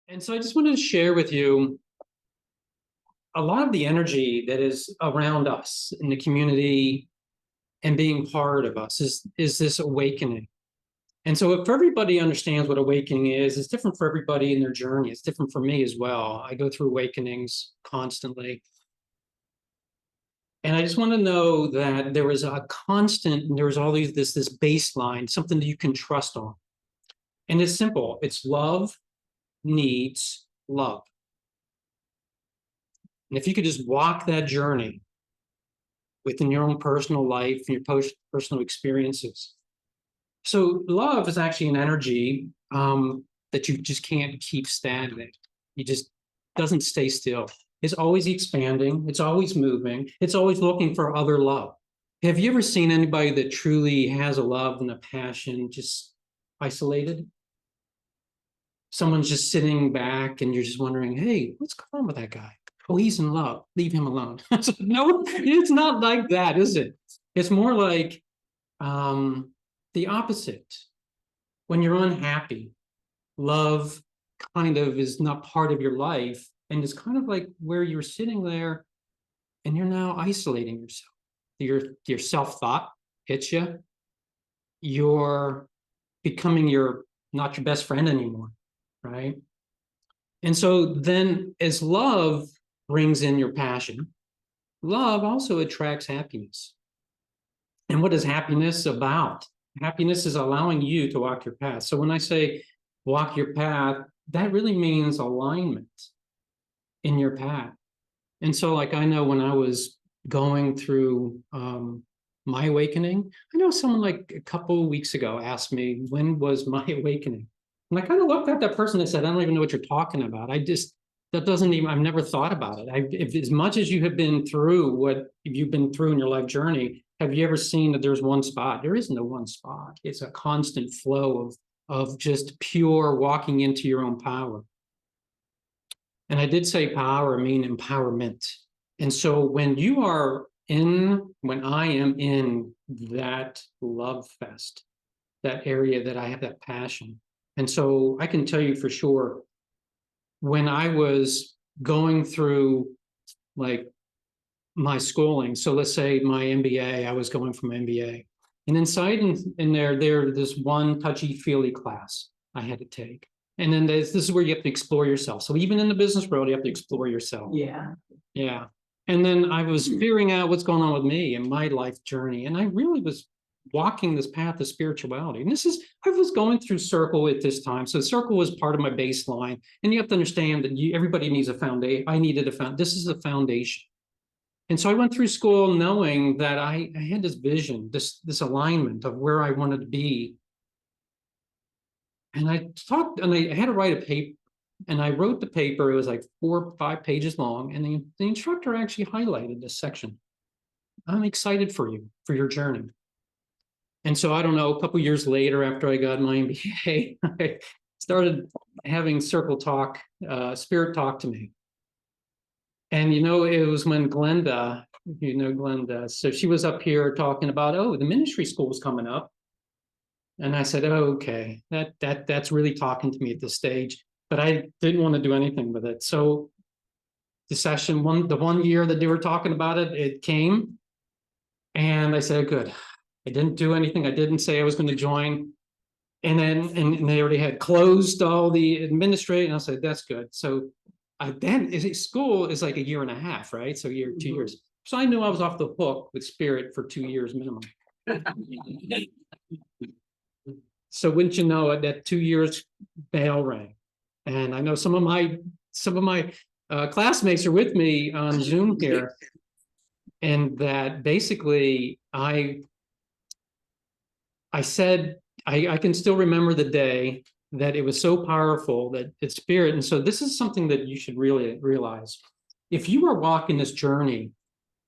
And so I just wanted to share with you a lot of the energy that is around us in the community and being part of us is this awakening. And so if everybody understands what awakening is, it's different for everybody in their journey. It's different for me as well. I go through awakenings constantly. And I just want to know that there is a constant, there is all this baseline, something that you can trust on. And it's simple. It's love needs love. And if you could just walk that journey within your own personal life and your personal experiences. So love is actually an energy that you just can't keep stagnant. You just doesn't stay still. It's always expanding. It's always moving. It's always looking for other love. Have you ever seen anybody that truly has a love and a passion just isolated? Someone's just sitting back and you're just wondering, hey, what's going on with that guy? Oh, he's in love. Leave him alone. No, it's not like that, is it? It's more like the opposite. When you're unhappy, love kind of is not part of your life. And it's kind of like where you're sitting there and you're now isolating yourself. Your self-thought hits you. You're becoming not your best friend anymore, right? And so then as love brings in your passion, love also attracts happiness. And what is happiness about? Happiness is allowing you to walk your path. So when I say walk your path, that really means alignment in your path. And so like I know when I was going through my awakening, I know someone like a couple of weeks ago asked me, when was my awakening? And I kind of looked at that person and said, I don't even know what you're talking about. That doesn't even, I've never thought about it. If as much as you have been through what you've been through in your life journey, have you ever seen that there's one spot? There isn't a one spot. It's a constant flow of just pure walking into your own power. And I did say power, I mean empowerment. And so when I am in that love fest, that area that I have that passion. And so I can tell you for sure, when I was going through like my schooling, so let's say my MBA, I was going from MBA, and inside in there this one touchy-feely class I had to take. And then this is where you have to explore yourself. So even in the business world, you have to explore yourself. Yeah. Yeah. And then I was figuring out what's going on with me and my life journey. And I really was walking this path of spirituality. And I was going through Circle at this time. So Circle was part of my baseline. And you have to understand that everybody needs a foundation. I needed a foundation. This is a foundation. And so I went through school knowing that I had this vision, this alignment of where I wanted to be. And I had to write a paper. And I wrote the paper. It was like 4 or 5 pages long. And the instructor actually highlighted this section. I'm excited for you, for your journey. And so I don't know, a couple years later, after I got my MBA, I started having Circle talk, spirit talk to me. And, it was when Glenda, Glenda, so she was up here talking about, the ministry school was coming up. And I said, okay, that's really talking to me at this stage. But I didn't want to do anything with it. So the session, the 1 year that they were talking about it, it came. And I said, good. I didn't do anything. I didn't say I was going to join. And then they already had closed all the administrative. And I said, that's good. So school is like a year and a half, right? So 2 years. So I knew I was off the hook with spirit for 2 years minimum. So wouldn't you know it, that 2 years bell rang. And I know some of my classmates are with me on Zoom here. And that basically I said, I can still remember the day that it was so powerful that it's spirit. And so this is something that you should really realize. If you are walking this journey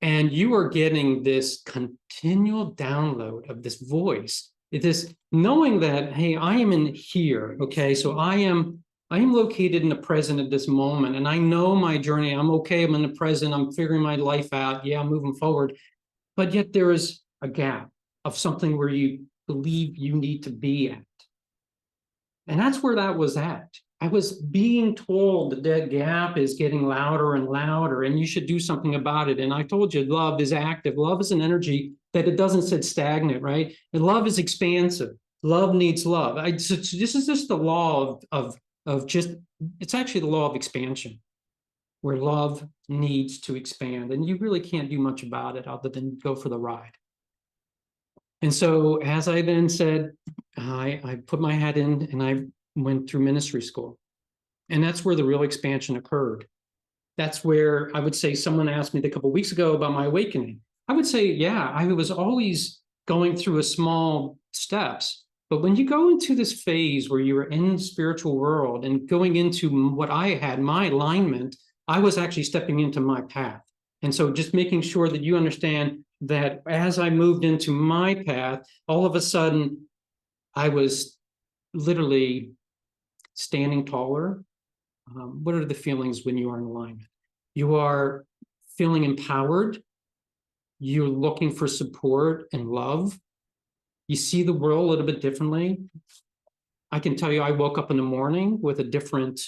and you are getting this continual download of this voice, this knowing that, hey, I am in here. Okay. So I am located in the present at this moment. And I know my journey. I'm okay. I'm in the present. I'm figuring my life out. Yeah, I'm moving forward. But yet there is a gap of something where you believe you need to be at. And that's where that was at. I was being told that that gap is getting louder and louder, and you should do something about it. And I told you, love is active. Love is an energy that it doesn't sit stagnant, right? And love is expansive. Love needs love. So this is just the law of just, it's actually the law of expansion, where love needs to expand. And you really can't do much about it other than go for the ride. And so, as I then said, I put my head in and I went through ministry school. And that's where the real expansion occurred. That's where I would say, someone asked me a couple of weeks ago about my awakening. I would say, yeah, I was always going through a small steps. But when you go into this phase where you're in the spiritual world and going into what I had, my alignment, I was actually stepping into my path. And so just making sure that you understand that as I moved into my path, all of a sudden I was literally standing taller. What are the feelings when you are in alignment? You are feeling empowered. You're looking for support and love. You see the world a little bit differently. I can tell you, I woke up in the morning with a different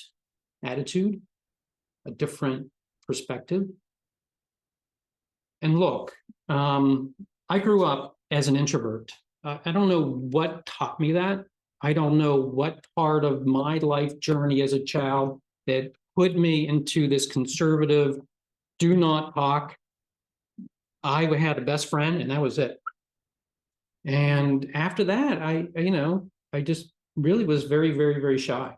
attitude, a different perspective. And look, I grew up as an introvert. I don't know what taught me that. I don't know what part of my life journey as a child that put me into this conservative, do not talk. I had a best friend and that was it. And after that, I just really was very, very, very shy.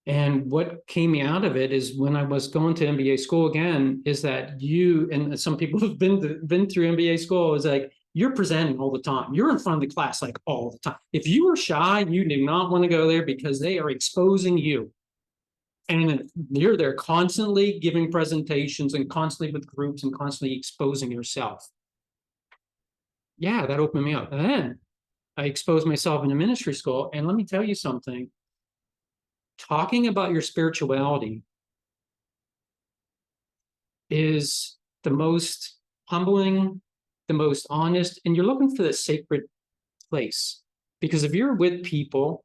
And what came me out of it is when I was going to MBA school again, is that you, and some people who've been through MBA school, is like, you're presenting all the time. You're in front of the class like all the time. If you are shy, you do not want to go there because they are exposing you. And you're there constantly giving presentations and constantly with groups and constantly exposing yourself. Yeah, that opened me up. And then I exposed myself in a ministry school. And let me tell you something. Talking about your spirituality is the most humbling, the most honest, and you're looking for the sacred place. Because if you're with people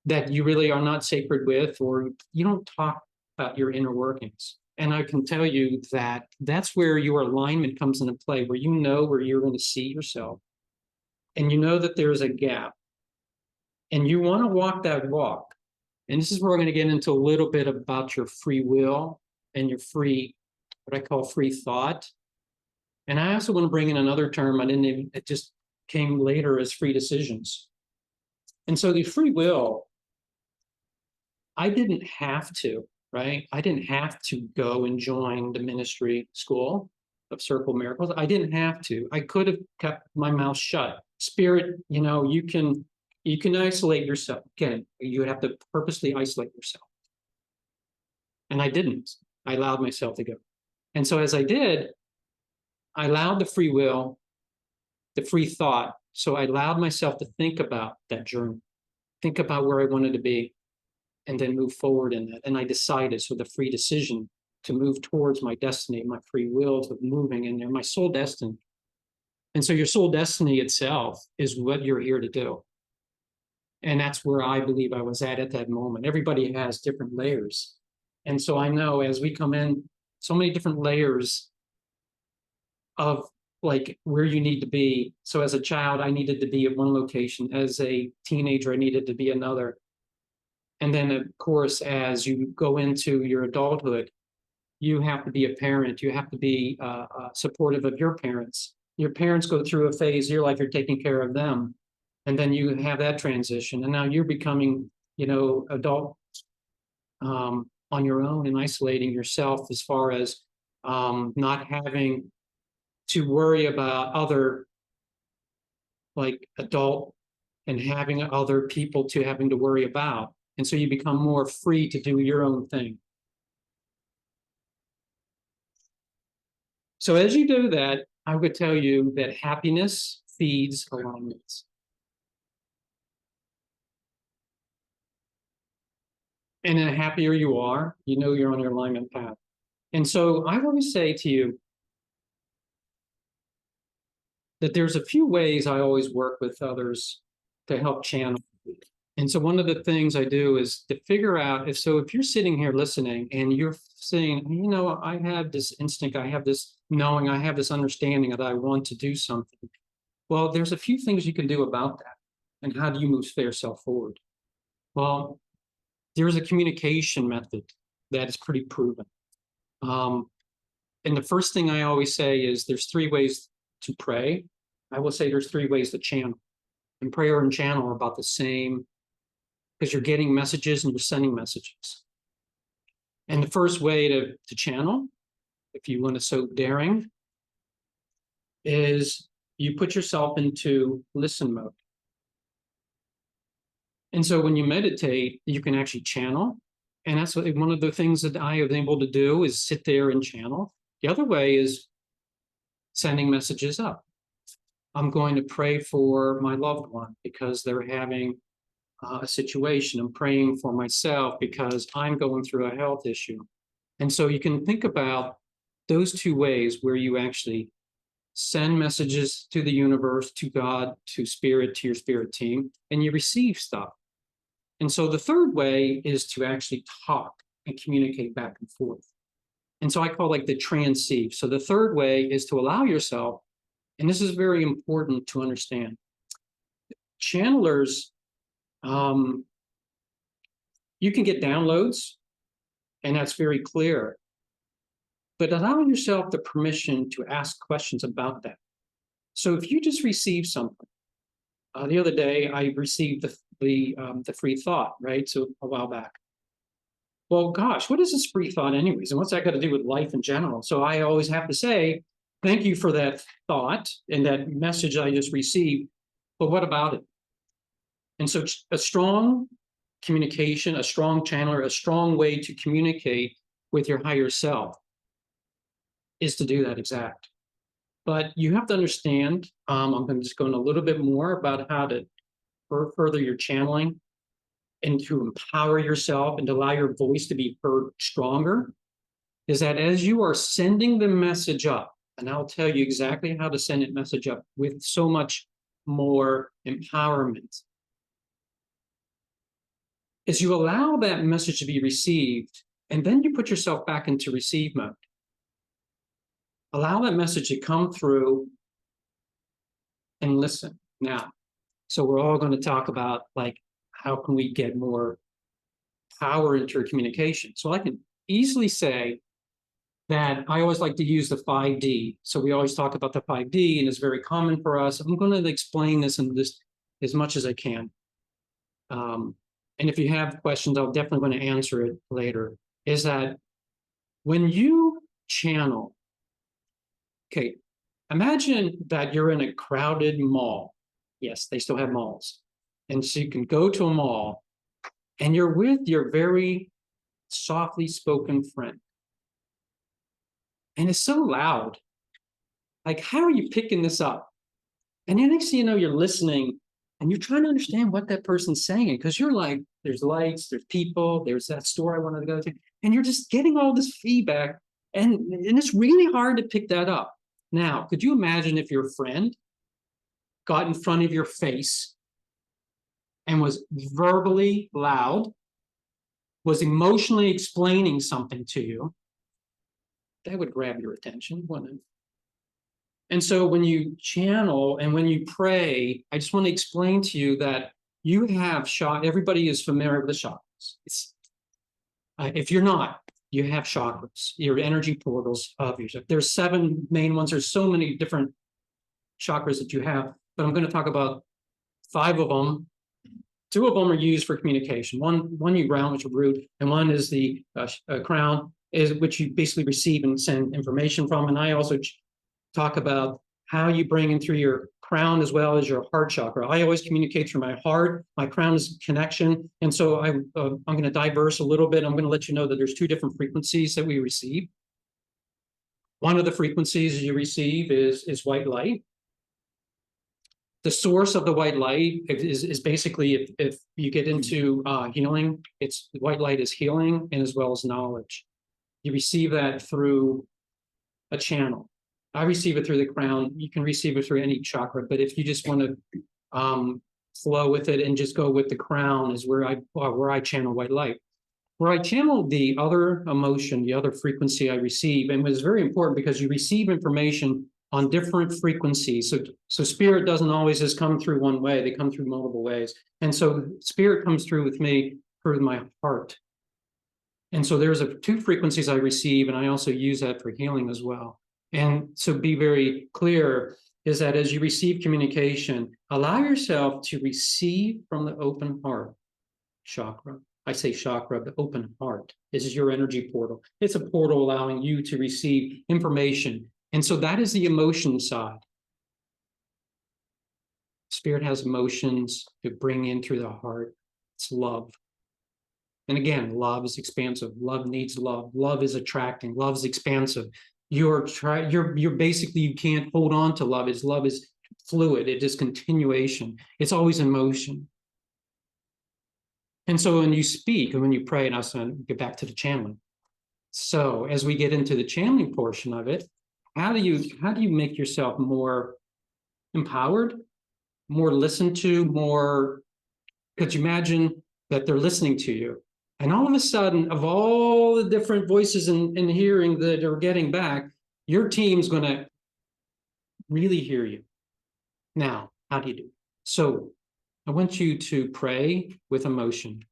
that you really are not sacred with, or you don't talk about your inner workings. And I can tell you that that's where your alignment comes into play, where you know where you're going to see yourself. And you know that there's a gap. And you want to walk that walk. And this is where we're going to get into a little bit about your free will and your free, what I call free thought. And I also want to bring in another term. It just came later as free decisions. And so the free will, I didn't have to, right? I didn't have to go and join the ministry school of Circle Miracles. I didn't have to. I could have kept my mouth shut. Spirit, you can isolate yourself. Again, you have to purposely isolate yourself. And I didn't. I allowed myself to go. And so as I did, I allowed the free will, the free thought. So I allowed myself to think about that journey, think about where I wanted to be, and then move forward in that. And I decided, so the free decision to move towards my destiny, my free will to moving in there, my soul destiny. And so your soul destiny itself is what you're here to do. And that's where I believe I was at that moment. Everybody has different layers. And so I know as we come in, so many different layers of like where you need to be. So as a child, I needed to be at one location. As a teenager, I needed to be another. And then, of course, as you go into your adulthood, you have to be a parent. You have to be supportive of your parents. Your parents go through a phase of your life, you're taking care of them. And then you have that transition. And now you're becoming, adult on your own and isolating yourself as far as not having to worry about other like adult and having other people to having to worry about. And so you become more free to do your own thing. So as you do that, I would tell you that happiness feeds alignments. And the happier you are, you're on your alignment path. And so I want to say to you that there's a few ways I always work with others to help channel. And so one of the things I do is to figure out if you're sitting here listening and you're saying, I have this instinct, I have this knowing, I have this understanding that I want to do something. Well, there's a few things you can do about that. And how do you move yourself forward? Well, there's a communication method that is pretty proven. And the first thing I always say is there's 3 ways to pray. I will say there's 3 ways to channel. And prayer and channel are about the same, because you're getting messages and you're sending messages. And the first way to channel, if you want to so daring, is you put yourself into listen mode. And so when you meditate, you can actually channel. And that's one of the things that I have been able to do is sit there and channel. The other way is sending messages up. I'm going to pray for my loved one because they're having a situation. I'm praying for myself because I'm going through a health issue. And so you can think about those 2 ways where you actually send messages to the universe, to God, to spirit, to your spirit team, and you receive stuff. And so the third way is to actually talk and communicate back and forth. And so I call like the transceive. So the third way is to allow yourself, and this is very important to understand. Channelers, you can get downloads, and that's very clear. But allow yourself the permission to ask questions about that. So if you just receive something, the other day I received the free thought, right? So a while back. Well, gosh, what is this free thought anyways? And what's that got to do with life in general? So I always have to say, thank you for that thought and that message I just received, but what about it? And so a strong communication, a strong channeler, a strong way to communicate with your higher self is to do that exact. But you have to understand, I'm going to just go in a little bit more about how to further your channeling and to empower yourself and to allow your voice to be heard stronger, is that as you are sending the message up, and I'll tell you exactly how to send that message up with so much more empowerment, is you allow that message to be received, and then you put yourself back into receive mode. Allow that message to come through and listen. Now, so we're all going to talk about like, how can we get more power into your communication? So I can easily say that I always like to use the 5D. So we always talk about the 5D, and it's very common for us. I'm going to explain this in this as much as I can. And if you have questions, I'll definitely want to answer it later. Is that when you channel, okay, imagine that you're in a crowded mall. Yes, they still have malls. And so you can go to a mall and you're with your very softly spoken friend. And it's so loud. Like, how are you picking this up? And then next thing you know, you're listening and you're trying to understand what that person's saying. Because you're like, there's lights, there's people, there's that store I wanted to go to. And you're just getting all this feedback. And it's really hard to pick that up. Now, could you imagine if your friend got in front of your face and was verbally loud, was emotionally explaining something to you? That would grab your attention, wouldn't it? And so when you channel and when you pray, I just want to explain to you that you have everybody is familiar with the chakras. If you're not, you have chakras, your energy portals of yourself. There's 7 main ones. There's so many different chakras that you have, but I'm going to talk about 5 of them. 2 of them are used for communication. One you ground, which is root, and one is the crown, which you basically receive and send information from. And I also talk about how you bring in through your crown as well as your heart chakra. I always communicate through my heart. My crown is connection. And so I'm going to diverse a little bit. I'm going to let you know that there's 2 different frequencies that we receive. One of the frequencies you receive is white light. The source of the white light is basically, if you get into healing, white light is healing and as well as knowledge. You receive that through a channel. I receive it through the crown. You can receive it through any chakra, but if you just want to flow with it and just go with the crown is where I channel white light. Where I channel the other emotion, the other frequency I receive, and it's very important because you receive information on different frequencies. So spirit doesn't always just come through one way; they come through multiple ways. And so spirit comes through with me through my heart. And so there's two frequencies I receive, and I also use that for healing as well. And so be very clear is that as you receive communication, allow yourself to receive from the open heart chakra. I say chakra, the open heart. This is your energy portal. It's a portal allowing you to receive information. And so that is the emotion side. Spirit has emotions to bring in through the heart. It's love. And again, love is expansive. Love needs love. Love is attracting. Love is expansive. You're basically, you can't hold on to love. Love is fluid. It is continuation. It's always in motion. And so when you speak and when you pray, and I'll get back to the channeling. So as we get into the channeling portion of it, how do you make yourself more empowered, more listened to, more? Could you imagine that they're listening to you? And all of a sudden, of all the different voices in hearing that are getting back, your team's going to really hear you. Now, how do you do? So I want you to pray with emotion.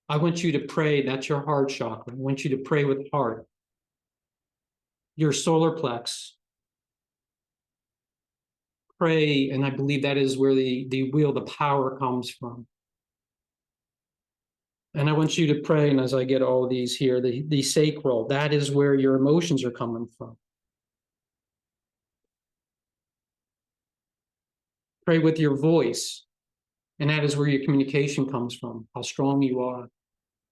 I want you to pray, that's your heart chakra. I want you to pray with heart. Your solar plex. Pray, and I believe that is where the will, the power comes from. And I want you to pray, and as I get all of these here, the sacral, that is where your emotions are coming from. Pray with your voice, and that is where your communication comes from, how strong you are.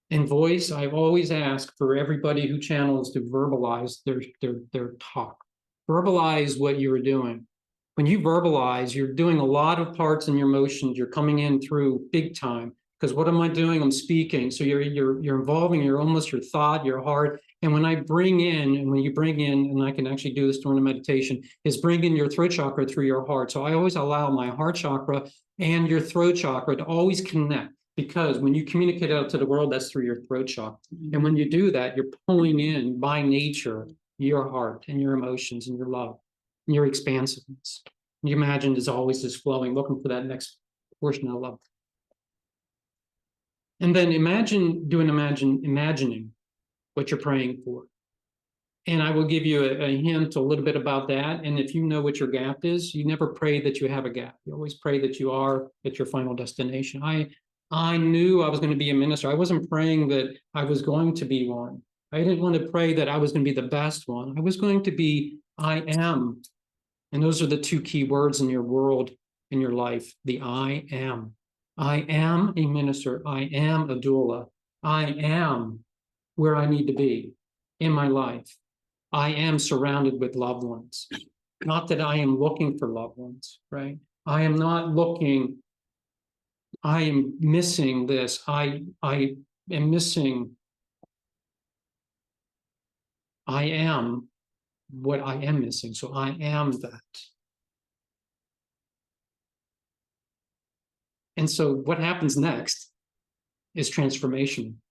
In voice, I've always asked for everybody who channels to verbalize their talk. Verbalize what you are doing. When you verbalize, you're doing a lot of parts in your emotions. You're coming in through big time. Because what am I doing? I'm speaking. So you're involving almost your thought, your heart. And when you bring in, and I can actually do this during the meditation, is bring in your throat chakra through your heart. So I always allow my heart chakra and your throat chakra to always connect. Because when you communicate out to the world, that's through your throat chakra. And when you do that, you're pulling in by nature your heart and your emotions and your love and your expansiveness. And you imagine is always just flowing, looking for that next portion of love. And then imagining what you're praying for. And I will give you a hint a little bit about that. And if you know what your gap is, you never pray that you have a gap. You always pray that you are at your final destination. I knew I was going to be a minister. I wasn't praying that I was going to be one. I didn't want to pray that I was going to be the best one. I was going to be, I am. And those are the two key words in your world, in your life, the I am. I am a minister. I am a doula. I am where I need to be in my life. I am surrounded with loved ones. Not that I am looking for loved ones, right? I am not looking, I am missing this. I am missing, I am what I am missing. So I am that. And so what happens next is transformation.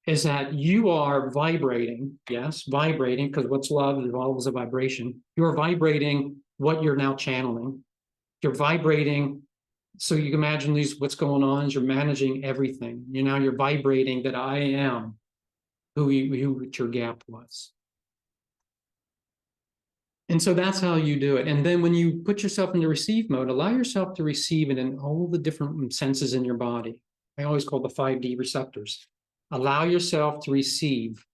Is that you are vibrating, yes, vibrating, because what's love is always a vibration. You're vibrating what you're now channeling. You're vibrating, so you can imagine what's going on is you're managing everything. You're vibrating that I am who your gap was. And so that's how you do it. And then when you put yourself into receive mode, allow yourself to receive it in all the different senses in your body. I always call the 5D receptors. Allow yourself to receive.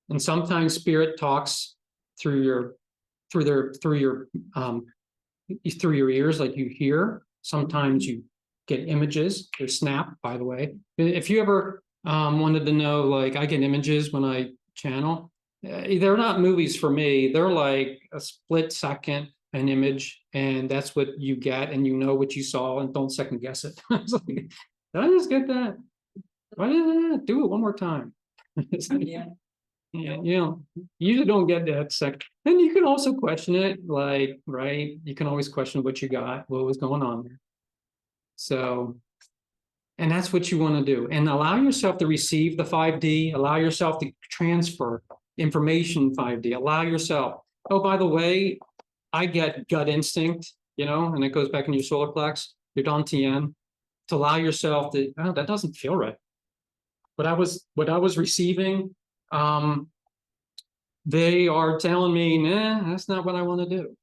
And sometimes spirit talks through your ears, like you hear. Sometimes you get images. There's snap, by the way. If you ever wanted to know, like I get images when I channel. They're not movies for me. They're like a split second, an image, and that's what you get, and you know what you saw, and don't second guess it. I was like, did I just get that? Why did I do it one more time? Yeah, you know, you usually don't get that second. And you can also question it, like, right? You can always question what you got, what was going on there. So, and that's what you want to do. And allow yourself to receive the 5D, allow yourself to transfer information 5D, allow yourself. Oh, by the way, I get gut instinct, you know, and it goes back in your solar plex, your Dantian, to allow yourself to, oh, that doesn't feel right. What I was receiving, they are telling me, nah, that's not what I want to do.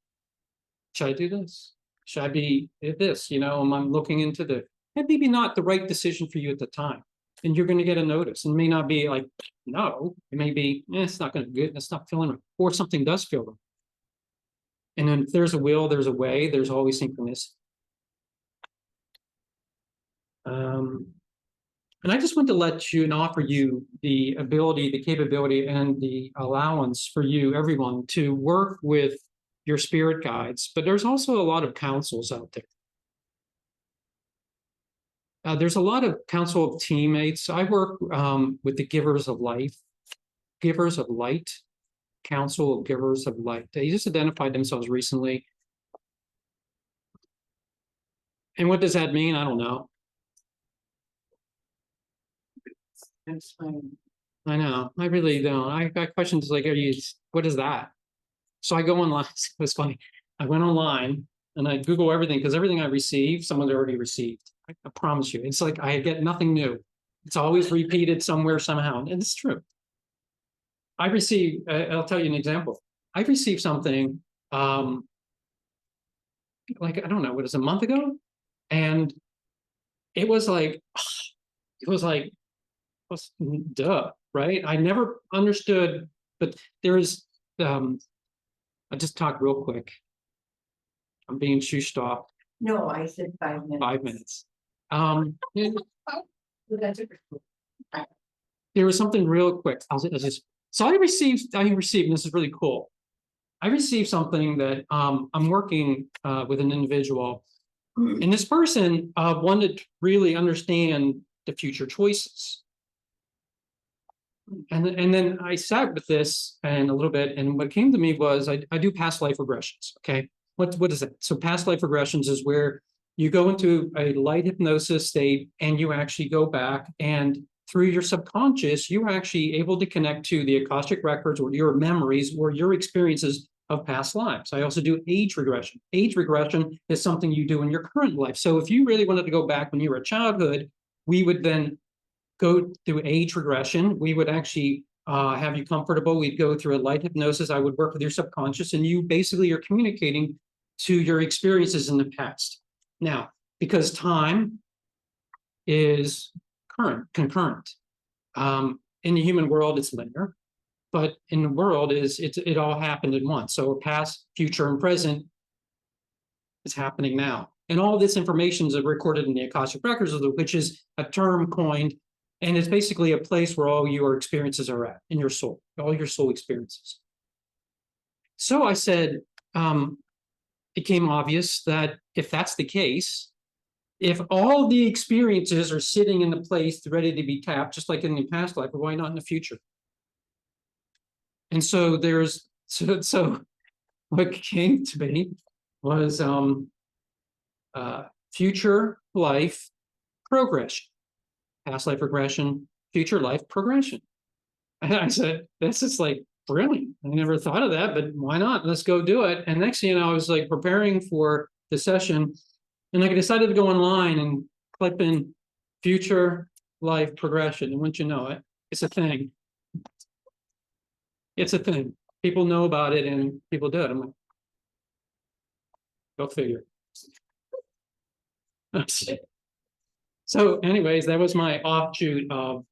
Should I do this? Should I be this? You know, I'm looking into the, and maybe not the right decision for you at the time. And you're going to get a notice. And it may not be like, no, it may be, it's not going to good. It's not feeling right. Or something does feel right. And then if there's a will, there's a way, there's always synchronicity. And I just want to let you and offer you the ability, the capability, and the allowance for you, everyone, to work with your spirit guides. But there's also a lot of counsels out there. There's a lot of council of teammates. I work with the Givers of Life, Givers of Light, Council of Givers of Light. They just identified themselves recently. And what does that mean? I don't know. I know. I really don't. I got questions like, "Are you? What is that?" So I go online. It was funny. I went online and I Google everything because everything I receive, someone's already received. I promise you. It's like I get nothing new. It's always repeated somewhere, somehow. And it's true. I received, I'll tell you an example. I received something like, I don't know, what is it, a month ago? And it was like, duh, right? I never understood, but there's, I'll just talk real quick. I'm being shushed off. No, I said 5 minutes. 5 minutes. There was something real quick. So I received, and this is really cool. I received something that I'm working with an individual, and this person wanted to really understand the future choices. And then I sat with this and a little bit, and what came to me was I do past life regressions. Okay, what is that? So past life regressions is where you go into a light hypnosis state and you actually go back, and through your subconscious, you're actually able to connect to the Akashic records or your memories or your experiences of past lives. I also do age regression. Age regression is something you do in your current life. So if you really wanted to go back when you were a childhood, we would then go through age regression. We would actually have you comfortable. We'd go through a light hypnosis. I would work with your subconscious, and you basically are communicating to your experiences in the past. Now, because time is concurrent. In the human world, it's linear, but in the world, it all happened at once. So past, future, and present is happening now. And all this information is recorded in the Akashic Records, which is a term coined, and it's basically a place where all your experiences are at in your soul, all your soul experiences. So I said, it became obvious that if that's the case, if all the experiences are sitting in the place ready to be tapped, just like in the past life, why not in the future? And so so what came to me was future life progression, past life regression, future life progression. And I said, this is like brilliant. I never thought of that, but why not? Let's go do it. And next thing you know, I was like preparing for the session, and I decided to go online and click in future life progression. And once you know it, it's a thing. It's a thing. People know about it and people do it. I'm like, go figure. So anyways, that was my offshoot of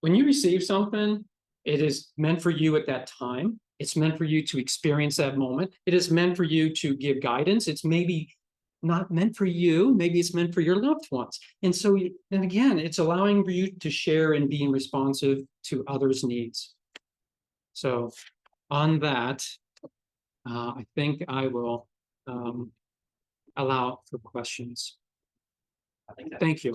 when you receive something, it is meant for you at that time. It's meant for you to experience that moment. It is meant for you to give guidance. It's maybe not meant for you. Maybe it's meant for your loved ones. And so, and again, it's allowing for you to share and being responsive to others' needs. So on that, I think I will allow for questions. Thank you.